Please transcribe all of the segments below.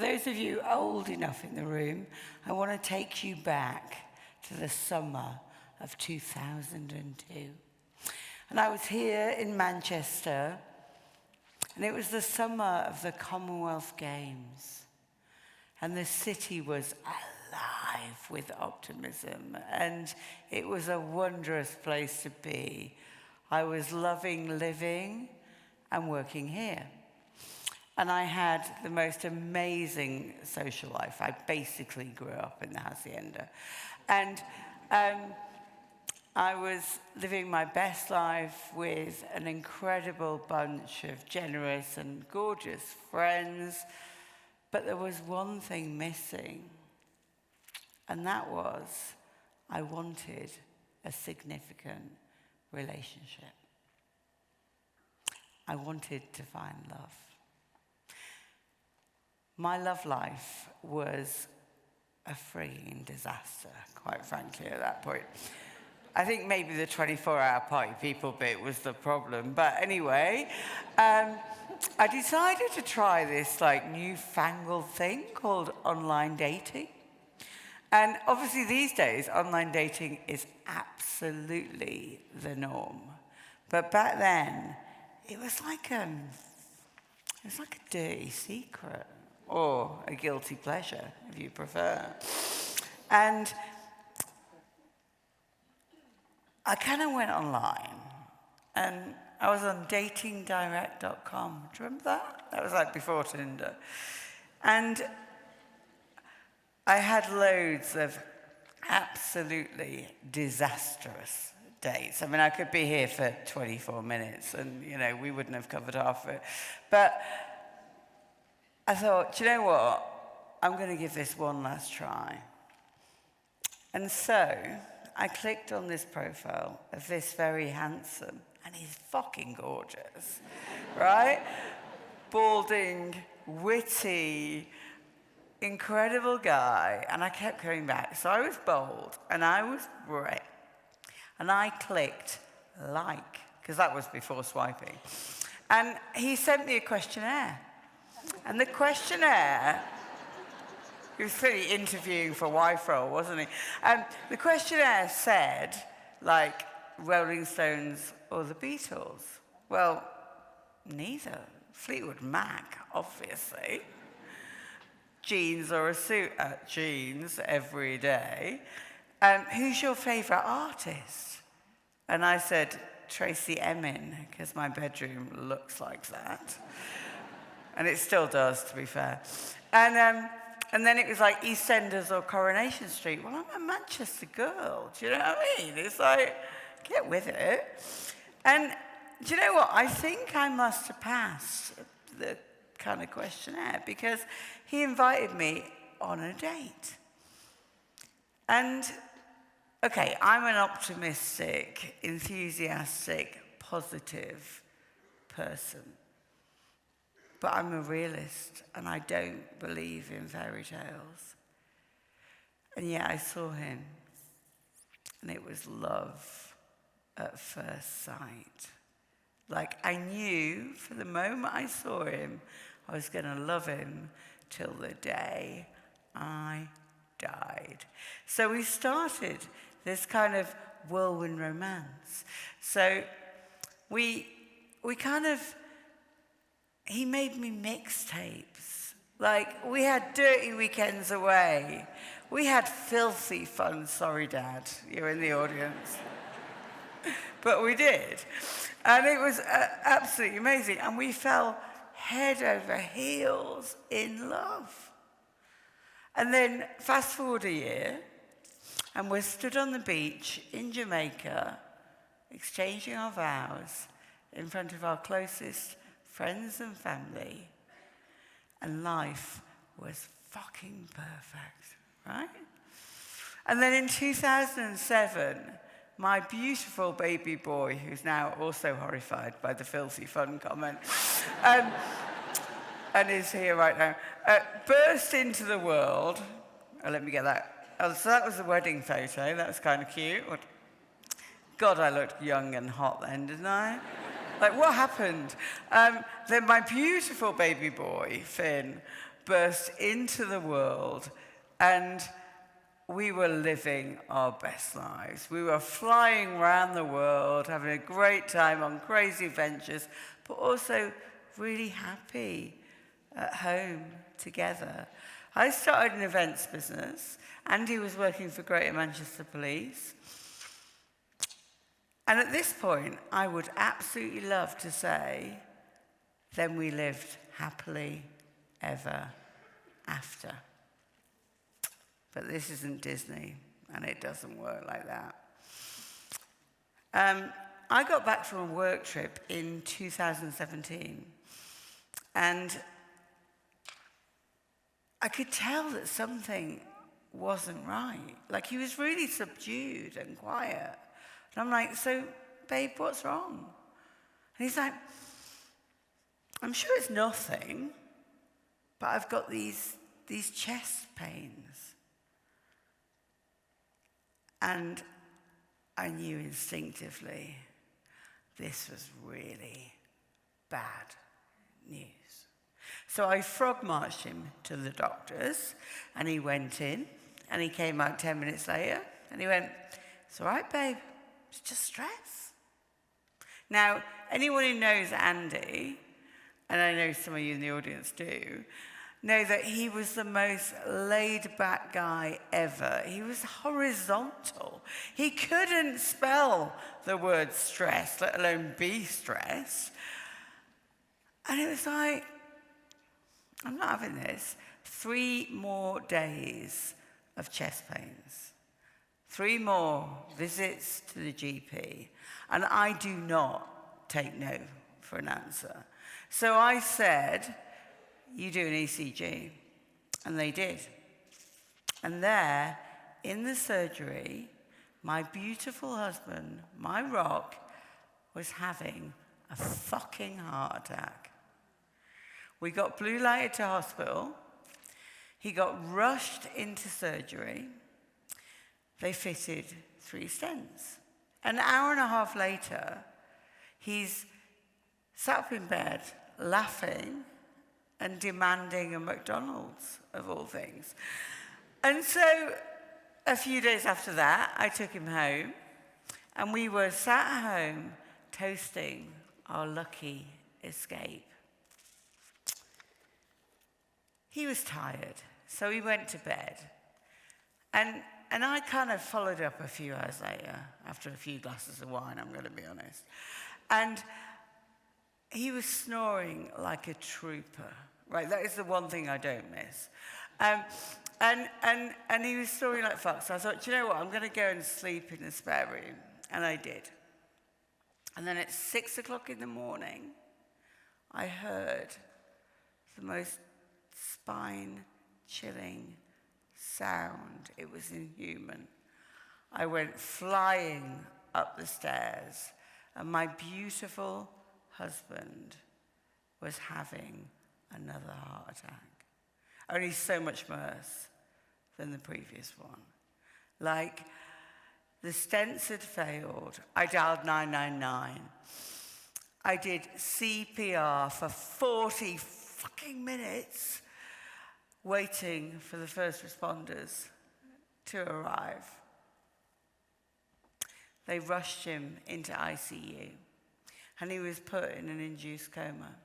Those of you old enough in the room, I want to take you back to the summer of 2002. And I was here in Manchester, and it was the summer of the Commonwealth Games. And the city was alive with optimism, and it was a wondrous place to be. I was loving living and working here. And I had the most amazing social life. I basically grew up in the Haçienda. And I was living my best life with an incredible bunch of generous and gorgeous friends. But there was one thing missing. And that was, I wanted a significant relationship. I wanted to find love. My love life was a freaking disaster, quite frankly, at that point. I think maybe the 24-hour party people bit was the problem. But anyway, I decided to try this newfangled thing called online dating. And obviously these days, online dating is absolutely the norm. But back then, it was like a dirty secret, or a guilty pleasure, if you prefer. And I kind of went online, and I was on datingdirect.com. Do you remember that? That was before Tinder. And I had loads of absolutely disastrous dates. I mean, I could be here for 24 minutes, and, we wouldn't have covered half of it. But I thought, do you know what? I'm going to give this one last try. And so I clicked on this profile of this very handsome, and he's fucking gorgeous, right? Balding, witty, incredible guy. And I kept coming back. So I was bold, and I was brave. And I clicked like, because that was before swiping. And he sent me a questionnaire. And the questionnaire, he was clearly interviewing for wife role, wasn't he? And the questionnaire said, Rolling Stones or the Beatles. Well, neither. Fleetwood Mac, obviously. Jeans or a suit? Jeans every day. Who's your favourite artist? And I said, Tracy Emin, because my bedroom looks like that. And it still does, to be fair. And then it was EastEnders or Coronation Street. Well, I'm a Manchester girl. Do you know what I mean? It's get with it. And do you know what? I think I must have passed the kind of questionnaire, because he invited me on a date. And, okay, I'm an optimistic, enthusiastic, positive person. But I'm a realist, and I don't believe in fairy tales. And yet I saw him, and it was love at first sight. I knew from the moment I saw him, I was going to love him till the day I died. So we started this kind of whirlwind romance. So we kind of... He made me mixtapes. We had dirty weekends away. We had filthy fun. Sorry, Dad, you're in the audience. But we did. And it was absolutely amazing. And we fell head over heels in love. And then fast forward a year, and we're stood on the beach in Jamaica, exchanging our vows in front of our closest friends and family, and life was fucking perfect, right? And then in 2007, my beautiful baby boy, who's now also horrified by the filthy fun comment, and is here right now, burst into the world. Oh, let me get that. Oh, so that was the wedding photo. That was kind of cute. God, I looked young and hot then, didn't I? What happened? Then my beautiful baby boy, Finn, burst into the world, and we were living our best lives. We were flying around the world, having a great time on crazy adventures, but also really happy at home together. I started an events business. Andy was working for Greater Manchester Police. And at this point, I would absolutely love to say, then we lived happily ever after. But this isn't Disney, and it doesn't work like that. I got back from a work trip in 2017, and I could tell that something wasn't right. Like, he was really subdued and quiet. And I'm like, so, babe, what's wrong? And he's like, I'm sure it's nothing, but I've got these chest pains. And I knew instinctively this was really bad news. So I frog-marched him to the doctor's, and he went in, and he came out 10 minutes later, and he went, it's all right, babe, it's just stress. Now, anyone who knows Andy, and I know some of you in the audience do, know that he was the most laid-back guy ever. He was horizontal. He couldn't spell the word stress, let alone be stressed. And it was like, I'm not having this. 3 more days of chest pains. 3 more visits to the GP. And I do not take no for an answer. So I said, you do an ECG. And they did. And there, in the surgery, my beautiful husband, my rock, was having a fucking heart attack. We got blue lighted to hospital. He got rushed into surgery. They fitted 3 stents. An hour and a half later, he's sat up in bed, laughing and demanding a McDonald's, of all things. And so a few days after that, I took him home, and we were sat at home toasting our lucky escape. He was tired, so he went to bed. And I kind of followed up a few hours later, after a few glasses of wine, I'm going to be honest. And he was snoring like a trooper, right? That is the one thing I don't miss. And he was snoring like fuck, so I thought, do you know what, I'm going to go and sleep in the spare room. And I did. And then at 6 o'clock in the morning, I heard the most spine-chilling sound. It was inhuman. I went flying up the stairs, and my beautiful husband was having another heart attack. Only so much worse than the previous one. Like, the stents had failed. I dialed 999. I did CPR for 40 fucking minutes, waiting for the first responders to arrive. They rushed him into ICU, and he was put in an induced coma.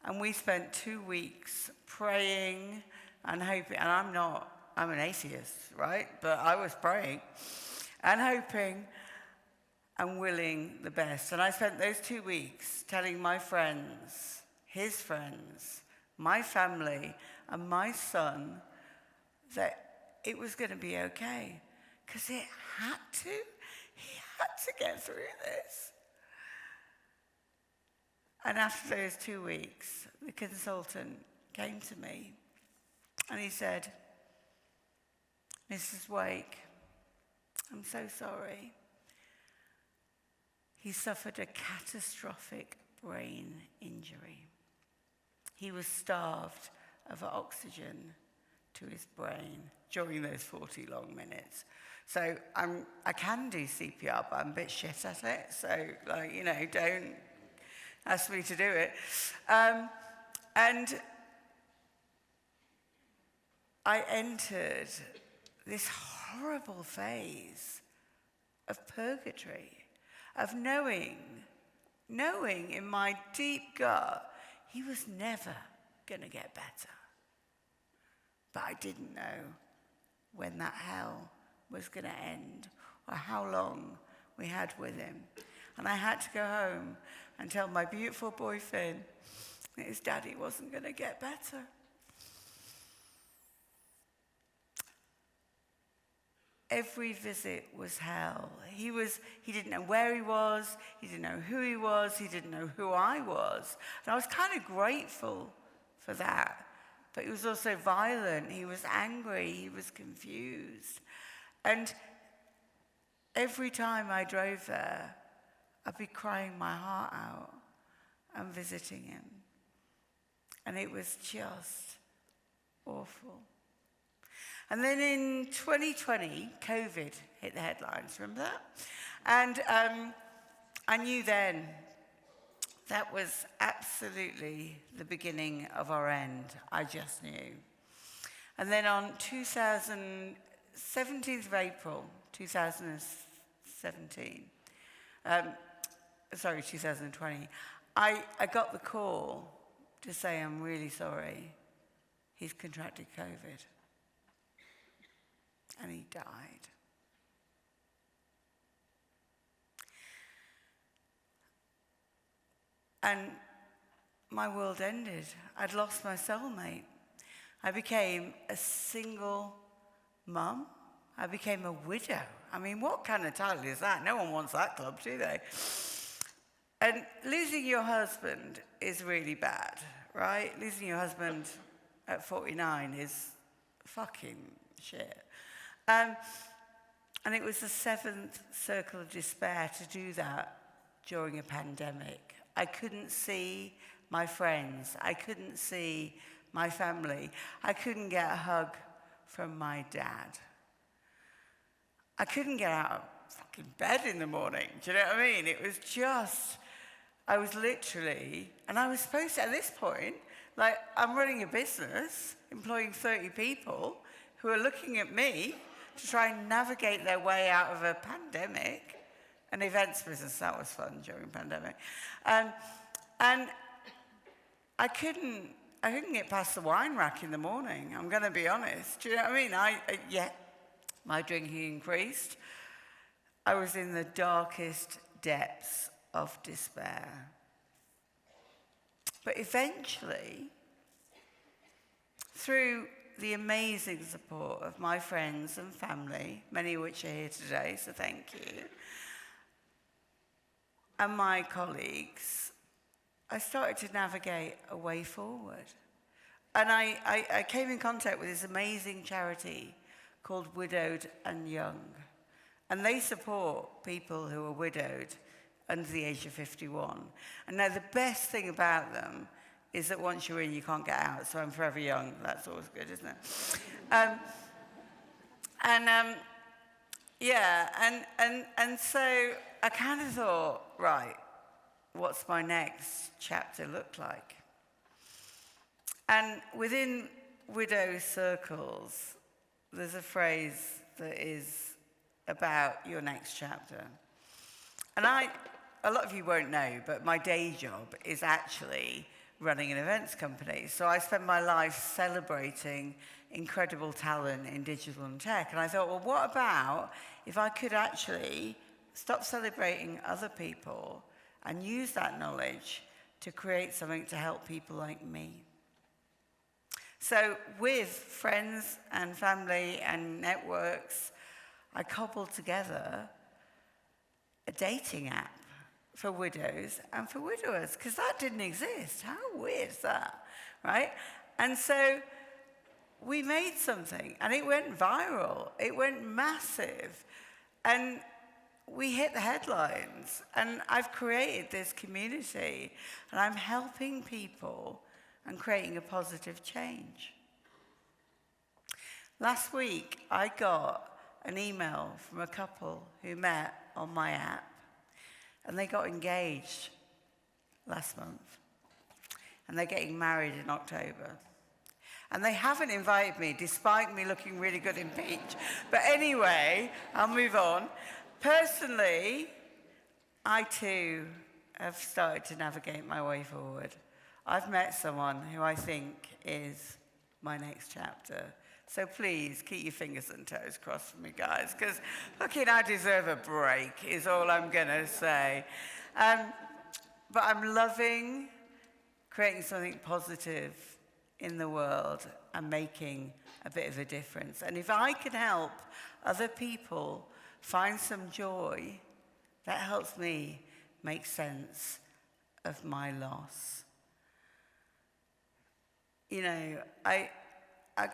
And we spent 2 weeks praying and hoping, and I'm an atheist, right? But I was praying and hoping and willing the best. And I spent those 2 weeks telling my friends, his friends, my family, and my son that it was going to be okay. Because it had to. He had to get through this. And after those 2 weeks, the consultant came to me and he said, Mrs. Wake, I'm so sorry. He suffered a catastrophic brain injury. He was starved of oxygen to his brain during those 40 long minutes. So I can do CPR, but I'm a bit shit at it. So, don't ask me to do it. And I entered this horrible phase of purgatory, of knowing in my deep gut, he was never going to get better. But I didn't know when that hell was going to end or how long we had with him. And I had to go home and tell my beautiful boy Finn that his daddy wasn't going to get better. Every visit was hell. He didn't know where he was, he didn't know who he was, he didn't know who I was. And I was kind of grateful for that. But he was also violent, he was angry, he was confused. And every time I drove there, I'd be crying my heart out and visiting him. And it was just awful. And then in 2020, COVID hit the headlines, remember that? And I knew then that was absolutely the beginning of our end. I just knew. And then on 17th of April, 2020, I got the call to say, I'm really sorry, he's contracted COVID. And he died. And my world ended. I'd lost my soulmate. I became a single mum. I became a widow. I mean, what kind of title is that? No one wants that club, do they? And losing your husband is really bad, right? Losing your husband at 49 is fucking shit. And it was the seventh circle of despair to do that during a pandemic. I couldn't see my friends. I couldn't see my family. I couldn't get a hug from my dad. I couldn't get out of fucking bed in the morning. Do you know what I mean? It was just, I was literally, and I was supposed to, at this point, like, I'm running a business, employing 30 people who are looking at me to try and navigate their way out of a pandemic. An events business, that was fun during the pandemic. And I couldn't get past the wine rack in the morning, I'm going to be honest. Do you know what I mean? My drinking increased. I was in the darkest depths of despair. But eventually, through the amazing support of my friends and family, many of which are here today, so thank you, and my colleagues, I started to navigate a way forward. And I came in contact with this amazing charity called Widowed and Young. And they support people who are widowed under the age of 51. And now the best thing about them is that once you're in, you can't get out. So I'm forever young. That's always good, isn't it? And so I kind of thought, right, what's my next chapter look like? And within widow circles, there's a phrase that is about your next chapter. And a lot of you won't know, but my day job is actually running an events company. So I spend my life celebrating incredible talent in digital and tech. And I thought, well, what about if I could actually stop celebrating other people and use that knowledge to create something to help people like me? So with friends and family and networks, I cobbled together a dating app for widows and for widowers, because that didn't exist. How weird is that, right? And so we made something, and it went viral. It went massive. And we hit the headlines. And I've created this community, and I'm helping people and creating a positive change. Last week, I got an email from a couple who met on my app, and they got engaged last month, and they're getting married in October. And they haven't invited me, despite me looking really good in peach. But anyway, I'll move on. Personally, I too have started to navigate my way forward. I've met someone who I think is my next chapter. So please, keep your fingers and toes crossed for me, guys, because fucking I deserve a break, is all I'm going to say. But I'm loving creating something positive in the world and making a bit of a difference. And if I can help other people find some joy, that helps me make sense of my loss. You know, I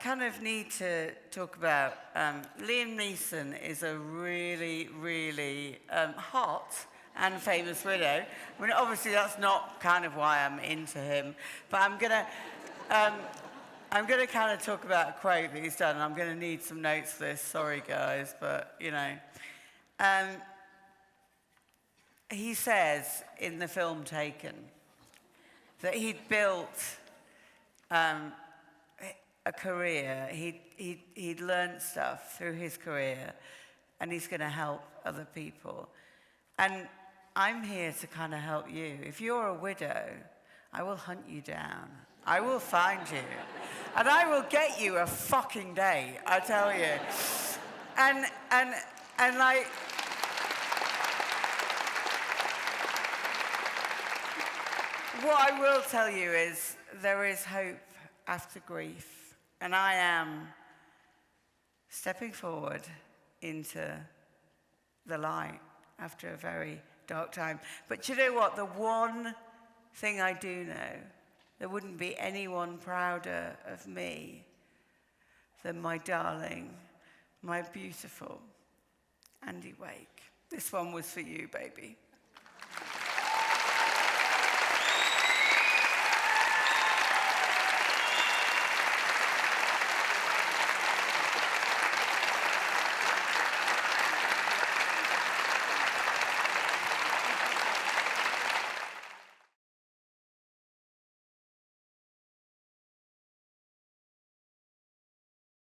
kind of need to talk about, Liam Neeson is a really, really hot and famous widow. I mean, obviously that's not kind of why I'm into him, but I'm gonna kind of talk about a quote that he's done. I'm gonna need some notes for this, sorry guys, but you know. He says in the film Taken that he'd built a career, he'd learned stuff through his career, and he's going to help other people. And I'm here to kind of help you. If you're a widow, I will hunt you down. I will find you. And I will get you a fucking date, I tell you. And like, what I will tell you is there is hope after grief. And I am stepping forward into the light after a very dark time. But you know what? The one thing I do know, there wouldn't be anyone prouder of me than my darling, my beautiful Andy Wake. This one was for you, baby.